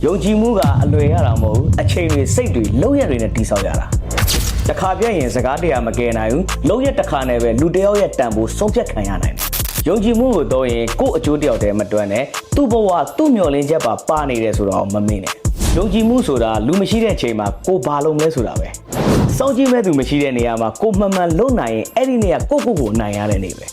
ယုံကြည်မှုကအလွယ်ရတာမဟုတ်အချိန်တွေစိတ်တွေလုံးရက်တွေနဲ့တိဆောက်ရတာတခါပြည့်ရင်စကားတရားမကယ်နိုင်ဘူးလုံးရက်တစ်ခါနဲ့ပဲလူတယောက်ရဲ့တန်ဖိုးဆုံးဖြတ်ခံရနိုင်တယ်ယုံကြည်မှုကိုတော့ရင်ကို့အကျိုးတယောက်တည်းမတွန်းနဲ့သူ့ဘဝသူ့မျှော်လင့်ချက်ပါနေတယ်ဆိုတော့မမေ့နဲ့ယုံကြည်မှုဆိုတာလူမရှိတဲ့အချိန်မှာကိုဘာလုပ်မလဲဆိုတာပဲစောင့်ကြည့်မဲ့သူမရှိတဲ့နေရာမှာကိုမှန်မှန်လုံနိုင်ရင်အဲ့ဒီနေရာကိုနိုင်ရတဲ့နေပဲ